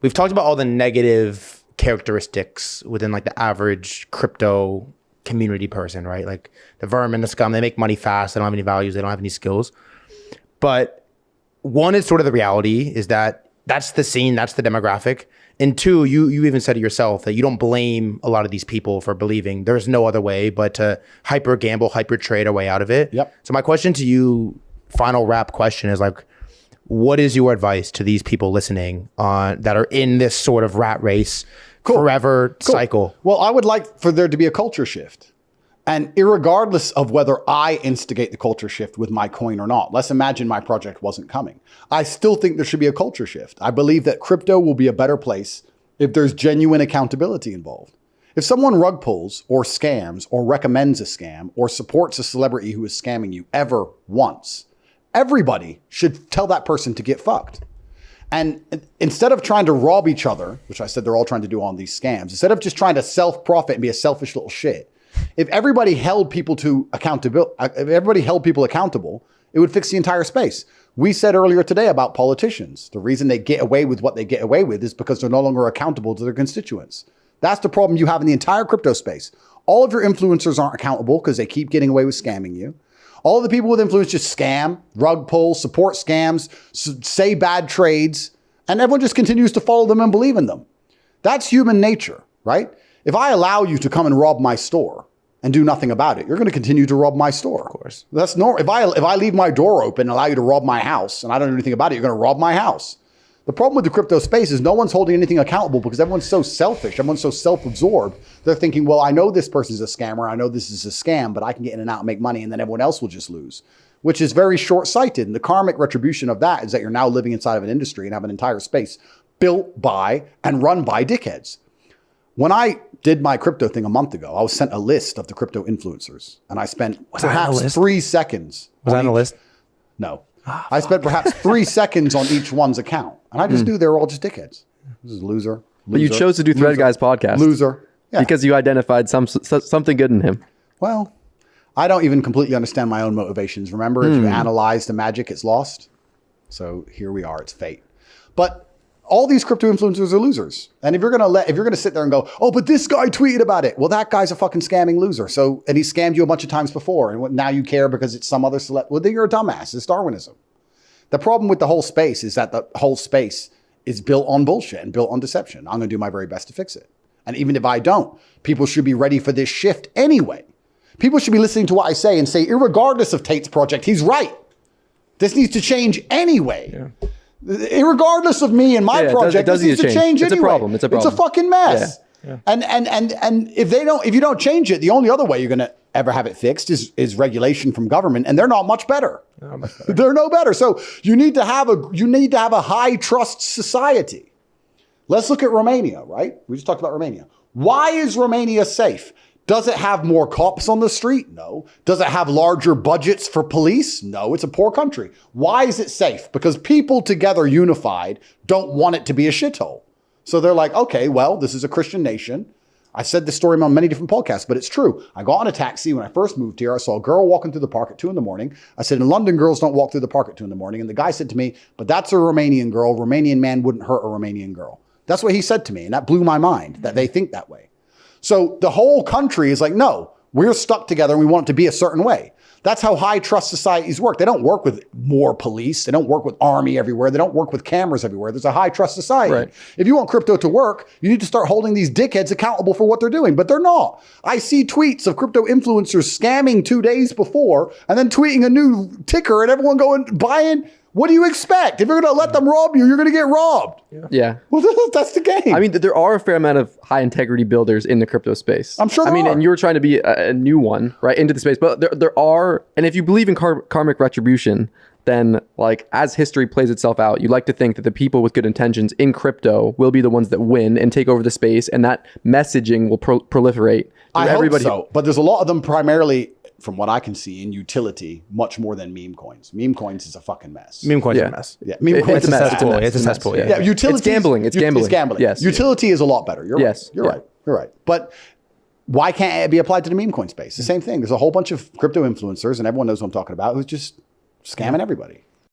we've talked about all the negative characteristics within like the average crypto community person, right? Like the vermin, the scum, they make money fast. They don't have any values. They don't have any skills. But one is sort of the reality is that that's the scene, that's the demographic. And two, you even said it yourself that you don't blame a lot of these people for believing there's no other way but to hyper gamble, hyper trade our way out of it. Yep. So my question to you, final wrap question is like, what is your advice to these people listening that are in this sort of rat race, forever cycle? Well, I would like for there to be a culture shift. And irregardless of whether I instigate the culture shift with my coin or not, let's imagine my project wasn't coming. I still think there should be a culture shift. I believe that crypto will be a better place if there's genuine accountability involved. If someone rug pulls or scams or recommends a scam or supports a celebrity who is scamming you ever once, everybody should tell that person to get fucked. And instead of trying to rob each other, which I said they're all trying to do on these scams, instead of just trying to self-profit and be a selfish little shit, if everybody held people accountable, it would fix the entire space. We said earlier today about politicians. The reason they get away with what they get away with is because they're no longer accountable to their constituents. That's the problem you have in the entire crypto space. All of your influencers aren't accountable because they keep getting away with scamming you. All of the people with influence just scam, rug pull, support scams, say bad trades, and everyone just continues to follow them and believe in them. That's human nature, right? If I allow you to come and rob my store and do nothing about it, you're going to continue to rob my store. Of course. That's normal. If I leave my door open and allow you to rob my house and I don't do anything about it, you're going to rob my house. The problem with the crypto space is no one's holding anything accountable because everyone's so selfish. Everyone's so self-absorbed. They're thinking, well, I know this person's a scammer. I know this is a scam, but I can get in and out and make money and then everyone else will just lose, which is very short-sighted. And the karmic retribution of that is that you're now living inside of an industry and have an entire space built by and run by dickheads. When I did my crypto thing a month ago, I was sent a list of the crypto influencers and I spent perhaps 3 seconds. Was that on the list? No. I spent perhaps 3 seconds on each one's account. And I just knew they were all just dickheads. This is loser. But you chose to do Thread Guys podcast. Loser. Yeah. Because you identified something good in him. Well, I don't even completely understand my own motivations. Remember, if you analyze the magic, it's lost. So here we are. It's fate. But all these crypto influencers are losers. And if you're going to sit there and go, oh, but this guy tweeted about it. Well, that guy's a fucking scamming loser. So, and he scammed you a bunch of times before. And now you care because it's some other well, then you're a dumbass. It's Darwinism. The problem with the whole space is that the whole space is built on bullshit and built on deception. I'm going to do my very best to fix it. And even if I don't, people should be ready for this shift anyway. People should be listening to what I say and say, irregardless of Tate's project, he's right. This needs to change anyway. Yeah. Irregardless of me and my project, this needs to change anyway. It's a problem. It's a problem. It's a fucking mess. Yeah. And if you don't change it, the only other way you're going to ever have it fixed is regulation from government, and they're not much better. They're no better. So you need to have a high trust society. Let's look at Romania, right? We just talked about Romania. Why is Romania safe? Does it have more cops on the street? No. Does it have larger budgets for police? No, it's a poor country. Why is it safe? Because people together unified don't want it to be a shithole. So they're like, okay, well, this is a Christian nation. I said this story on many different podcasts, but it's true. I got on a taxi when I first moved here. I saw a girl walking through the park at 2 a.m. I said, in London, girls don't walk through the park at 2 a.m. And the guy said to me, but that's a Romanian girl. Romanian man wouldn't hurt a Romanian girl. That's what he said to me. And that blew my mind that they think that way. So the whole country is like, no, we're stuck together and we want it to be a certain way. That's how high trust societies work. They don't work with more police. They don't work with army everywhere. They don't work with cameras everywhere. There's a high trust society. Right. If you want crypto to work, you need to start holding these dickheads accountable for what they're doing, but they're not. I see tweets of crypto influencers scamming 2 days before and then tweeting a new ticker and everyone going buying. What do you expect? If you're going to let them rob you, you're going to get robbed. Yeah. Well, that's the game. I mean, there are a fair amount of high integrity builders in the crypto space. I'm sure there are. And you're trying to be a new one, right, into the space. But there are, and if you believe in karmic retribution, then like as history plays itself out, you like to think that the people with good intentions in crypto will be the ones that win and take over the space, and that messaging will proliferate. I hope so, but there's a lot of them primarily, from what I can see, in utility, much more than meme coins. Meme coins is a fucking mess. Meme coins are a mess. Yeah, meme coins it's a cesspool. It's a cesspool. Yeah. Utility. It's gambling. It's gambling. Yes. Utility is a lot better. You're right. You're right. You're right. But why can't it be applied to the meme coin space? The same thing. There's a whole bunch of crypto influencers, and everyone knows what I'm talking about, who's just scamming everybody.